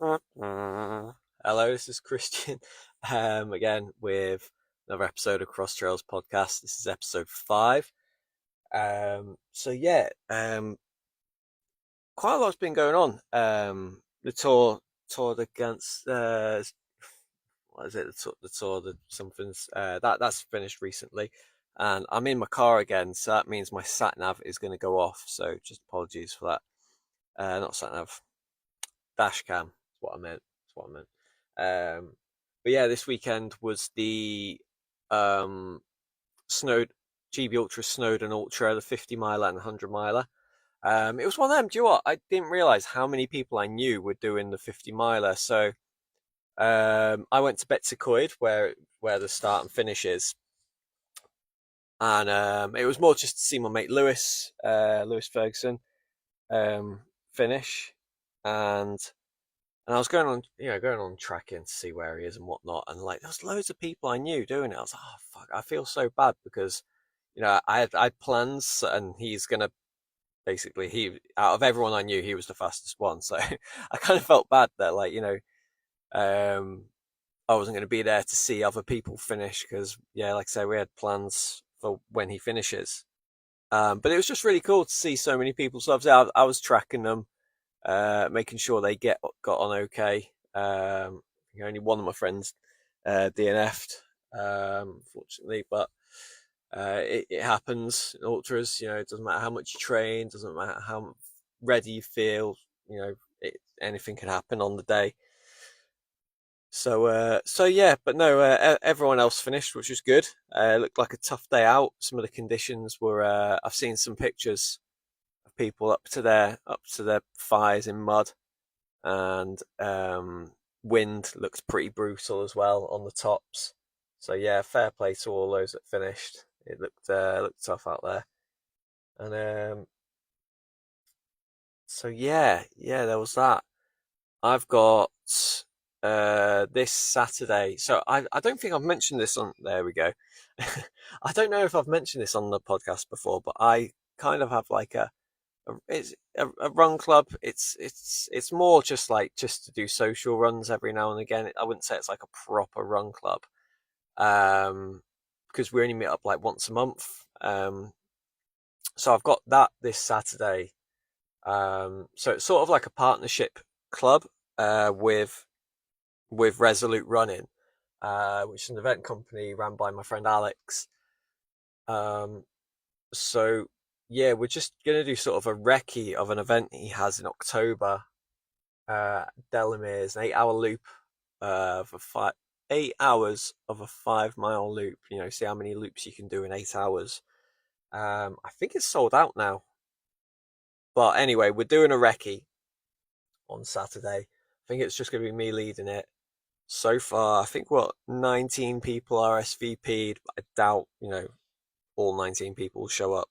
Hello, this is Christian. Again with another episode of Cross Trails Podcast. This is episode 5. Quite a lot's been going on. The tour against what is it? The tour, the something's that's finished recently, and I'm in my car again, so that means my sat nav is going to go off. So just apologies for that. Not sat nav, dash cam. Is what I meant. That's what I meant. But yeah, this weekend was the um, Snowed GB Ultra Snowdon Ultra, the 50 miler and 100 miler. It was one of them. Do you know what? I didn't realize how many people I knew were doing the 50 miler. So I went to Betsacoid, where the start and finish is, and it was more just to see my mate Lewis Ferguson, finish, and I was going on tracking to see where he is and whatnot, and like there's loads of people I knew doing it. I was like, oh fuck, I feel so bad because I had plans, and he's gonna basically he out of everyone I knew he was the fastest one, so I kind of felt bad that um, I wasn't going to be there to see other people finish because yeah, like I say, we had plans for when he finishes. But it was just really cool to see so many people. So obviously I was tracking them, making sure they got on okay. Only one of my friends DNF'd, fortunately, but it happens in ultras. It doesn't matter how much you train, doesn't matter how ready you feel. Anything can happen on the day. So yeah, but no, everyone else finished, which was good. It looked like a tough day out. Some of the conditions were. I've seen some pictures of people up to their thighs in mud, and wind looked pretty brutal as well on the tops. So yeah, fair play to all those that finished. It looked tough out there, and so yeah, there was that. I've got this Saturday. So I don't think I've mentioned this on. There we go. I don't know if I've mentioned this on the podcast before, but I kind of have like it's a run club. It's more just to do social runs every now and again. I wouldn't say it's like a proper run club, um, because we only meet up like once a month. So I've got that this Saturday. So it's sort of like a partnership club with Resolute Running, which is an event company run by my friend Alex. Um, so yeah, we're just gonna do sort of a recce of an event he has in October. Delamere's an 8 hour loop, for 8 hours of a 5 mile loop. See how many loops you can do in 8 hours. I think it's sold out now. But anyway, we're doing a recce on Saturday. I think it's just going to be me leading it. So far, I think 19 people RSVP'd. I doubt all 19 people will show up.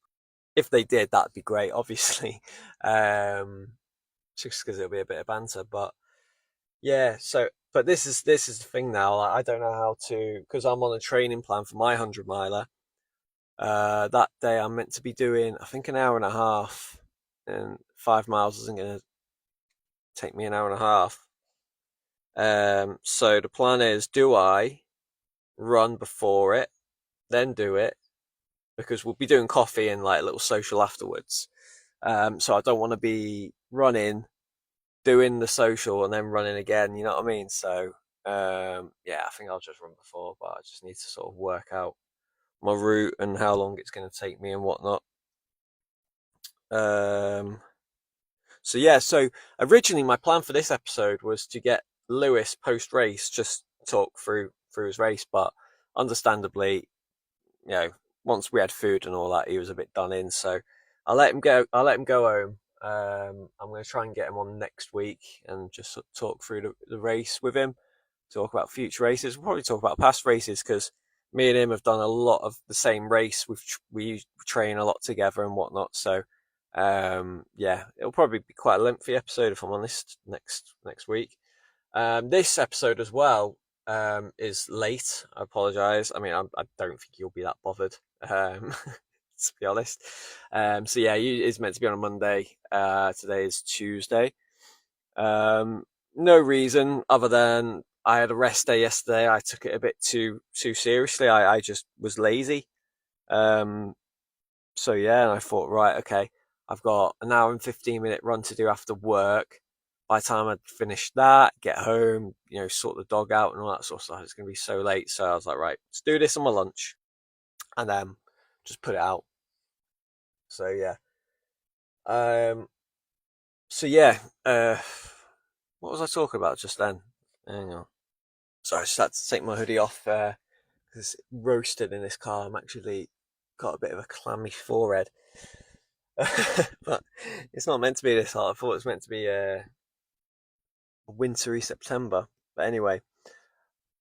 If they did, that'd be great, obviously, just because it'll be a bit of banter. But yeah, but this is the thing now. Like, I don't know how to because I'm on a training plan for my 100 miler. That day I'm meant to be doing, I think, an hour and a half, and 5 miles isn't going to take me an hour and a half. So the plan is, do I run before it, then do it, because we'll be doing coffee and like a little social afterwards. So I don't want to be running, doing the social, and then running again. You know what I mean? So yeah, I think I'll just run before, but I just need to sort of work out my route and how long it's going to take me and whatnot. Um, so yeah, so originally my plan for this episode was to get Lewis post race, just talk through his race, but understandably, you know, once we had food and all that, he was a bit done in. So I'll let him go. I'll let him go home. I'm going to try and get him on next week and just talk through the race with him. Talk about future races. We'll probably talk about past races because me and him have done a lot of the same race. We train a lot together and whatnot. So yeah, it'll probably be quite a lengthy episode if I'm honest. Next week. This episode as well is late. I apologise. I mean, I don't think you'll be that bothered. To be honest. So yeah, it's meant to be on a Monday. Today is Tuesday. No reason other than I had a rest day yesterday. I took it a bit too seriously. I just was lazy. Um, so yeah, and I thought, right, okay, I've got an hour and 15-minute run to do after work. By the time I'd finished that, get home, sort the dog out and all that sort of stuff, it's going to be so late. So I was like, right, let's do this on my lunch and then just put it out. So yeah. Um, so yeah, what was I talking about just then? Hang on. Sorry, I just had to take my hoodie off because it's roasted in this car. I'm actually got a bit of a clammy forehead. But it's not meant to be this hot. I thought it was meant to be a wintry September. But anyway,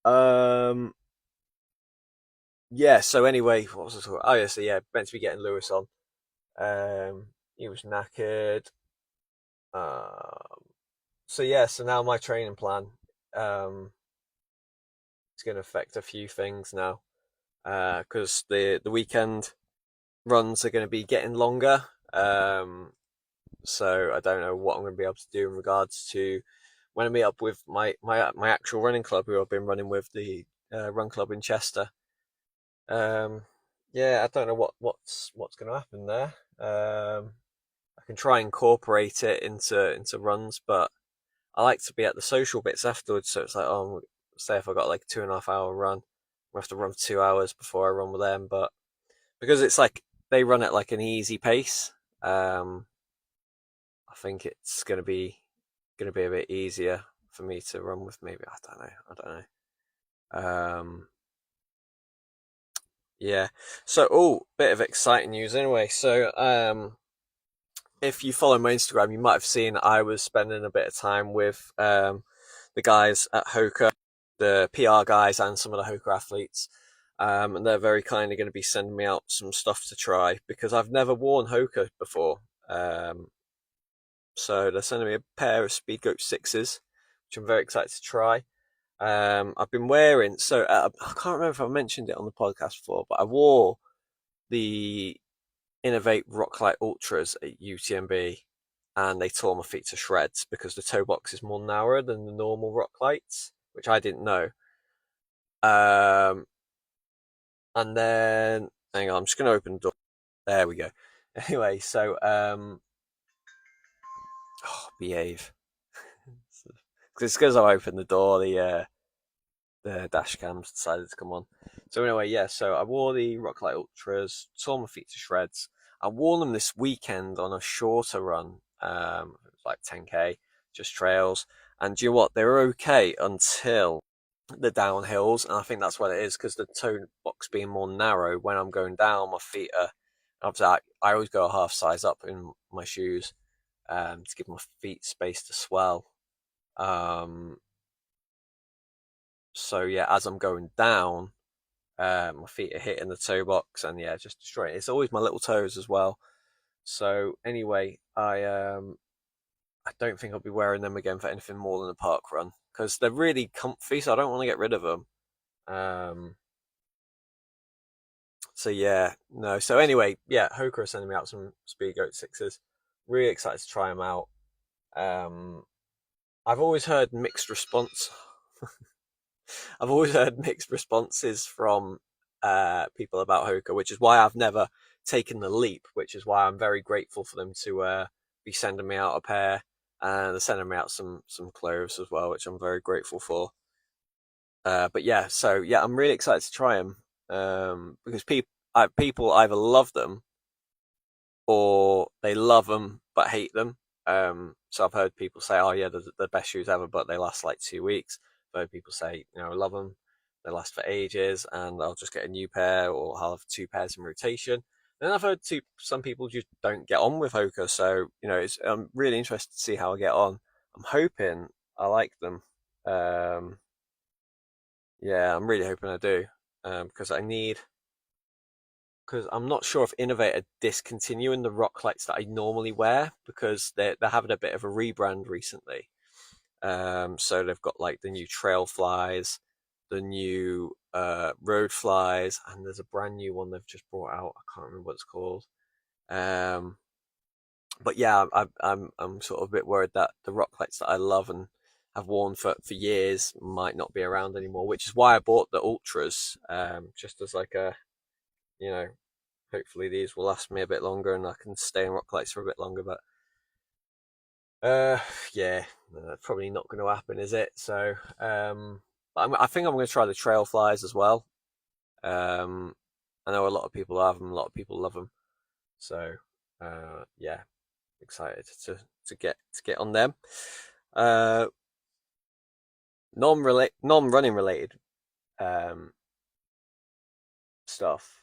um, yeah. So anyway, what was I talking? Oh yeah, so yeah, meant to be getting Lewis on. He was knackered. Um, so yeah, so now my training plan um is going to affect a few things now because the weekend runs are going to be getting longer. So I don't know what I'm going to be able to do in regards to when I meet up with my actual running club, who I've been running with, the run club in Chester. Um, yeah, I don't know what's going to happen there. I can try and incorporate it into runs, but I like to be at the social bits afterwards. So it's like, oh, say if I got like a 2.5 hour run, I have to run for 2 hours before I run with them. But because it's like they run at like an easy pace, um, I think it's gonna be a bit easier for me to run with. Maybe I don't know. I don't know. Yeah. So, oh, bit of exciting news anyway. So, if you follow my Instagram, you might have seen I was spending a bit of time with the guys at Hoka, the PR guys, and some of the Hoka athletes. And they're very kindly going to be sending me out some stuff to try because I've never worn Hoka before. Um, so they're sending me a pair of Speedgoat sixes, which I'm very excited to try. I've been wearing, so I can't remember if I mentioned it on the podcast before, but I wore the Innovate Rocklight Ultras at UTMB, and they tore my feet to shreds because the toe box is more narrow than the normal Rocklights, which I didn't know. Um, and then hang on, I'm just going to open the door. There we go. Anyway, so oh, behave. It's because I opened the door. The dash cams decided to come on. So anyway, yeah. So I wore the Rocklight Ultras, tore my feet to shreds. I wore them this weekend on a shorter run, it was like 10k, just trails. And do you know what? They were okay until the downhills, and I think that's what it is because the toe box being more narrow. When I'm going down, my feet are. Obviously, I always go a half size up in my shoes to give my feet space to swell. Um, so yeah, as I'm going down, my feet are hitting the toe box, and yeah, just destroying it. It's always my little toes as well. So anyway, I don't think I'll be wearing them again for anything more than a park run because they're really comfy. So I don't want to get rid of them. Um, so yeah, no. So anyway, yeah, Hoka are sending me out some Speedgoat sixes. Really excited to try them out. Um, I've always heard mixed response. I've always heard mixed responses from people about Hoka, which is why I've never taken the leap. Which is why I'm very grateful for them to be sending me out a pair, and they're sending me out some clothes as well, which I'm very grateful for. But yeah, so yeah, I'm really excited to try them because people either love them or they love them but hate them. So I've heard people say, "Oh yeah, they're the best shoes ever," but they last like 2 weeks. I've heard people say, I love them, they last for ages, and I'll just get a new pair or I'll have two pairs in rotation. Then I've heard some people just don't get on with Hoka, so I'm really interested to see how I get on. I'm hoping I like them. Um, yeah, I'm really hoping I do because I'm not sure if Innovate are discontinuing the rock lights that I normally wear because they're having a bit of a rebrand recently. So they've got like the new Trail Flies, the new Road Flies, and there's a brand new one they've just brought out. I can't remember what it's called. Um, but yeah, I'm sort of a bit worried that the rock lights that I love and have worn for years might not be around anymore, which is why I bought the Ultras, just as like a, you know, hopefully these will last me a bit longer and I can stay in rock lights for a bit longer. But uh, yeah, probably not going to happen, is it? So I think I'm going to try the Trail Flies as well. Um, I know a lot of people have them, a lot of people love them. So yeah, excited to get on them. Uh, non running related um stuff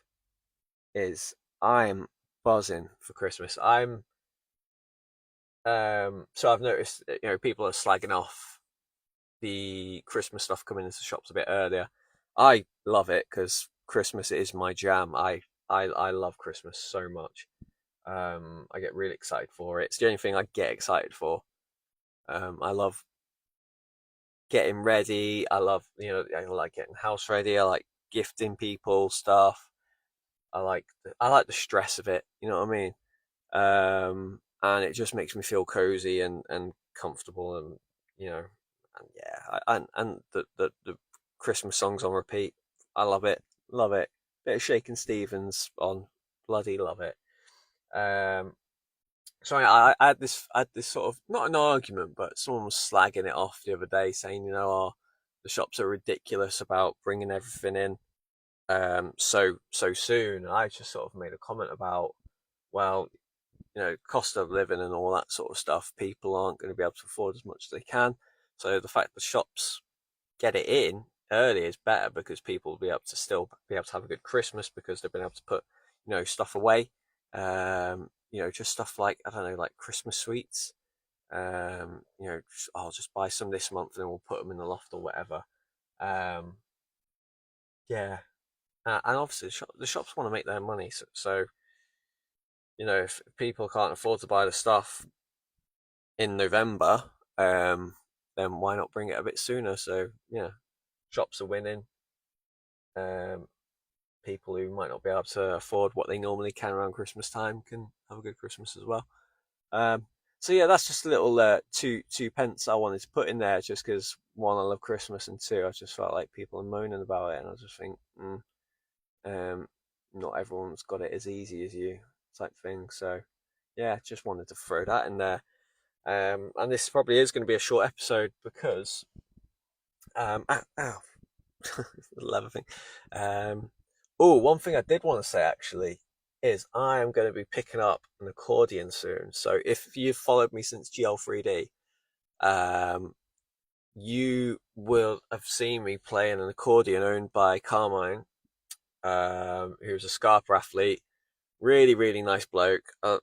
is I'm buzzing for Christmas. So I've noticed people are slagging off the Christmas stuff coming into shops a bit earlier. I love it because Christmas is my jam. I love Christmas so much. I get really excited for it. It's the only thing I get excited for. I love getting ready. I love, I like getting house ready. I like gifting people stuff. I like the stress of it. You know what I mean? And it just makes me feel cozy and comfortable, and you know, and yeah, and the Christmas songs on repeat. I love it, love it. Bit of Shakin' Stevens on, bloody love it. Um, so I had this sort of, not an argument, but someone was slagging it off the other day, saying, oh, the shops are ridiculous about bringing everything in so soon. And I just sort of made a comment about, well, cost of living and all that sort of stuff. People aren't going to be able to afford as much as they can. So the fact the shops get it in early is better, because people will be able to still be able to have a good Christmas because they've been able to put, stuff away. Just stuff like, I don't know, like Christmas sweets. I'll just buy some this month and then we'll put them in the loft or whatever. Um, yeah, and obviously the shops want to make their money. So if people can't afford to buy the stuff in November, then why not bring it a bit sooner? So yeah, shops are winning. Um, People who might not be able to afford what they normally can around Christmas time can have a good Christmas as well. Um, so yeah, that's just a little two pence I wanted to put in there, just because one, I love Christmas, and two, I just felt like people are moaning about it, and I just think, um, not everyone's got it as easy as you, type thing. So yeah, just wanted to throw that in there. And this probably is going to be a short episode because ow, the leather thing. Um, one thing I did want to say actually is I am going to be picking up an accordion soon. So if you've followed me since GL3D, um, you will have seen me playing an accordion owned by Carmine, who's a Scarpa athlete. Really, really nice bloke. I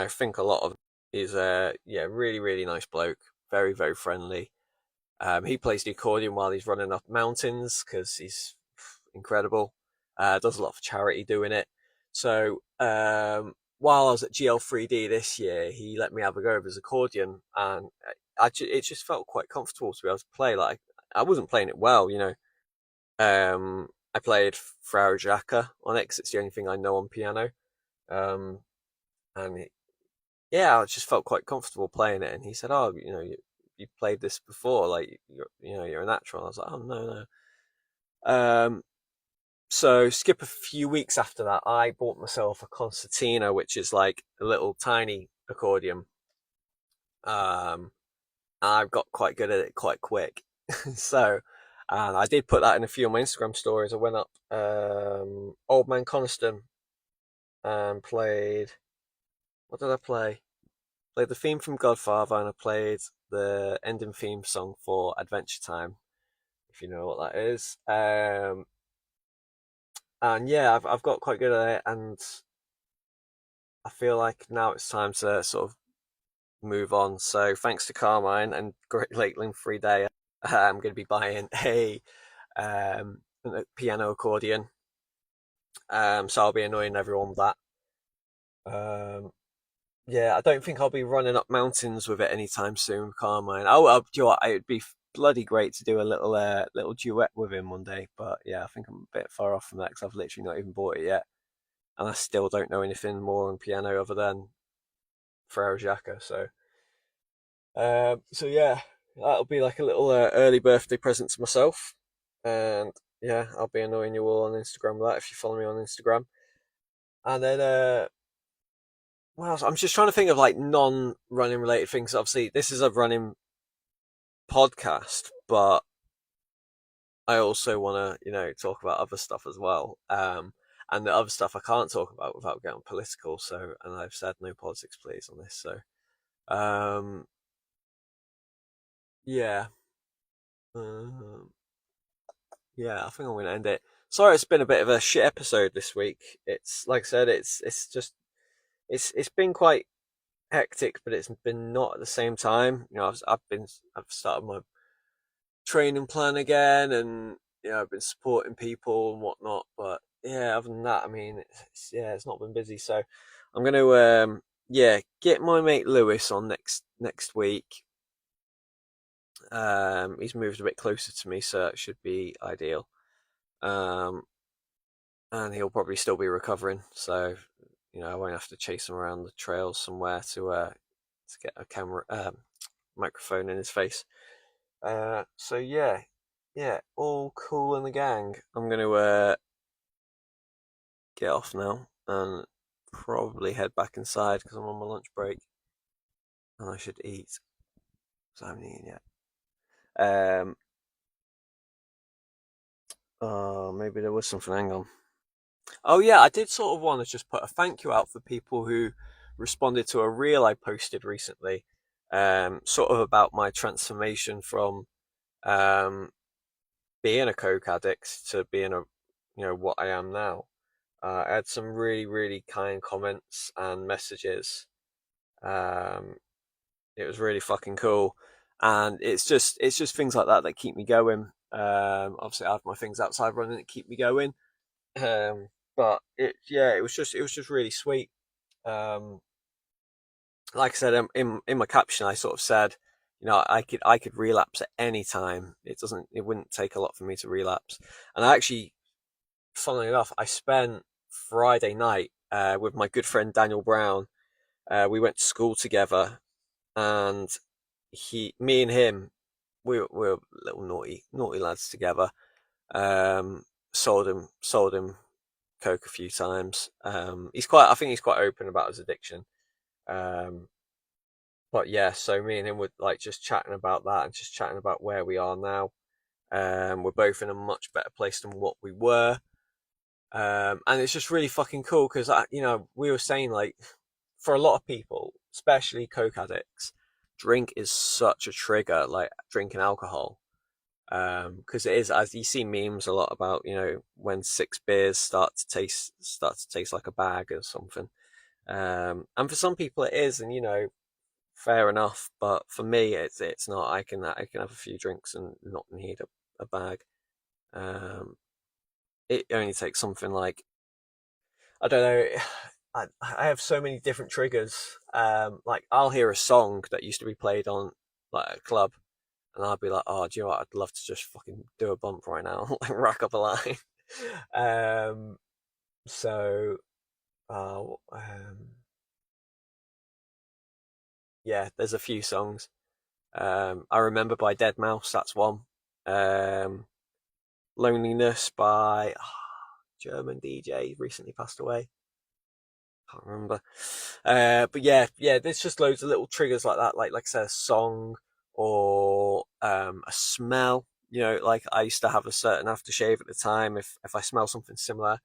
think a lot of he's really, really nice bloke. Very, very friendly. He plays the accordion while he's running up mountains because he's incredible. Does a lot of charity doing it. So while I was at GL3D this year, he let me have a go of his accordion, and it just felt quite comfortable to be able to play. Like, I wasn't playing it well. I played Frau Jacka on it 'cause it's the only thing I know on piano. Um, and yeah, I just felt quite comfortable playing it. And he said, "Oh, you played this before, like you're a natural." I was like, "Oh, no, no." So skip a few weeks after that, I bought myself a concertina, which is like a little tiny accordion. Um, I got quite good at it quite quick. So, and I did put that in a few of my Instagram stories. I went up Old Man Coniston and played. What did I play? Played the theme from Godfather, and I played the ending theme song for Adventure Time, if you know what that is. And yeah, I've got quite good at it, and I feel like now it's time to sort of move on. So thanks to Carmine and Great Lakeland Free Day, I'm going to be buying a piano accordion. So I'll be annoying everyone with that. Um, yeah, I don't think I'll be running up mountains with it anytime soon, Carmine. Do you know what? It would be bloody great to do a little duet with him one day. But yeah, I think I'm a bit far off from that because I've literally not even bought it yet, and I still don't know anything more on piano other than Frere Jacques. So yeah. that'll be like a little early birthday present to myself. And yeah, I'll be annoying you all on Instagram with that if you follow me on Instagram. And then well, I'm just trying to think of like non-running related things. Obviously, this is a running podcast, but I also want to, talk about other stuff as well. And the other stuff I can't talk about without getting political. So, and I've said no politics, please, on this. So, um, yeah, um, yeah, I think I'm going to end it. Sorry, it's been a bit of a shit episode this week. It's like I said, it's just it's been quite hectic, but it's been not at the same time. I've started my training plan again, and I've been supporting people and whatnot. But yeah, other than that, I mean, it's not been busy. So I'm going to get my mate Lewis on next week. He's moved a bit closer to me, so it should be ideal. Um, and he'll probably still be recovering, so I won't have to chase him around the trails somewhere to get a camera microphone in his face. So yeah, all cool in the gang. I'm gonna get off now and probably head back inside because I'm on my lunch break and I should eat. So I haven't eaten yet. Oh, maybe there was something. Hang on. Oh yeah, I did sort of want to just put a thank you out for people who responded to a reel I posted recently, sort of about my transformation from um, being a coke addict to being what I am now. I had some really really kind comments and messages. Um, it was really fucking cool, and it's just things like that that keep me going. Obviously, I have my things outside running that keep me going. Um, but it was just really sweet. Um, like I said, in my caption, I sort of said, I could relapse at any time. It wouldn't take a lot for me to relapse. And I actually, funnily enough, I spent Friday night with my good friend Daniel Brown. We went to school together, and me and him, we were little naughty lads together. Um, sold him coke a few times. I think he's quite open about his addiction. Um, but yeah, so me and him were like just chatting about that and just chatting about where we are now. We're both in a much better place than what we were. And it's just really fucking cool because we were saying like for a lot of people, especially coke addicts, drink is such a trigger, like drinking alcohol. Because it is, as you see memes a lot about, when 6 beers start to taste like a bag or something. And for some people it is, and fair enough. But for me, it's not. I can have a few drinks and not need a bag. Um, it only takes something like, I don't know. I have so many different triggers. Like I'll hear a song that used to be played on like a club, and I'll be like, oh, do you know what? I'd love to just fucking do a bump right now, like rack up a line. um, so, uh, um, yeah, there's a few songs. I Remember by Dead Mouse, that's one. Um, Loneliness by German DJ, recently passed away. Can't remember. But yeah, there's just loads of little triggers like that, like I said, a song or a smell. Like I used to have a certain aftershave at the time. If I smell something similar,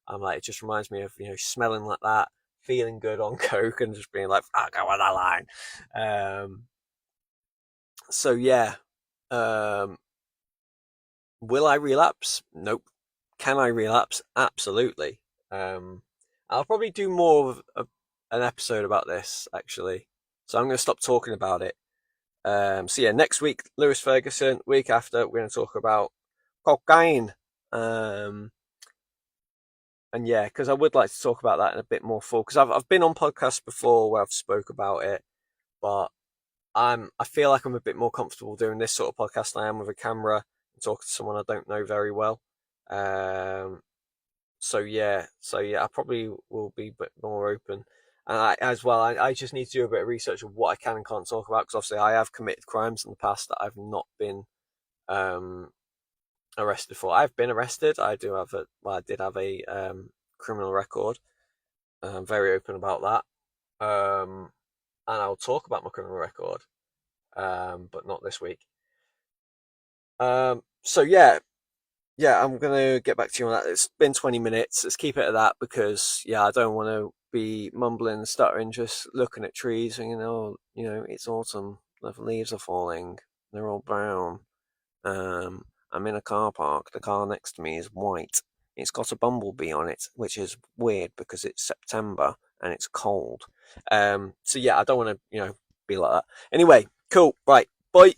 I'm like, it just reminds me of smelling like that, feeling good on coke, and just being like, "Fuck, I want that line." So yeah, um, will I relapse? Nope. Can I relapse? Absolutely. Um, I'll probably do more of an episode about this actually. So I'm going to stop talking about it. So yeah, next week Lewis Ferguson. Week after we're going to talk about cocaine. Um, and yeah, because I would like to talk about that in a bit more full. Because I've been on podcasts before where I've spoke about it, but I feel like I'm a bit more comfortable doing this sort of podcast than I am with a camera and talking to someone I don't know very well. Um, so yeah, I probably will be a bit more open. And I just need to do a bit of research of what I can and can't talk about because obviously I have committed crimes in the past that I've not been um, arrested for. I've been arrested. I did have a criminal record. I'm very open about that. And I'll talk about my criminal record, but not this week. So yeah, I'm gonna get back to you on that. It's been 20 minutes. Let's keep it at that because yeah, I don't want to be mumbling and stuttering, just looking at trees and it's autumn. The leaves are falling. They're all brown. I'm in a car park. The car next to me is white. It's got a bumblebee on it, which is weird because it's September and it's cold. So yeah, I don't want to be like that. Anyway, cool. Right, bye.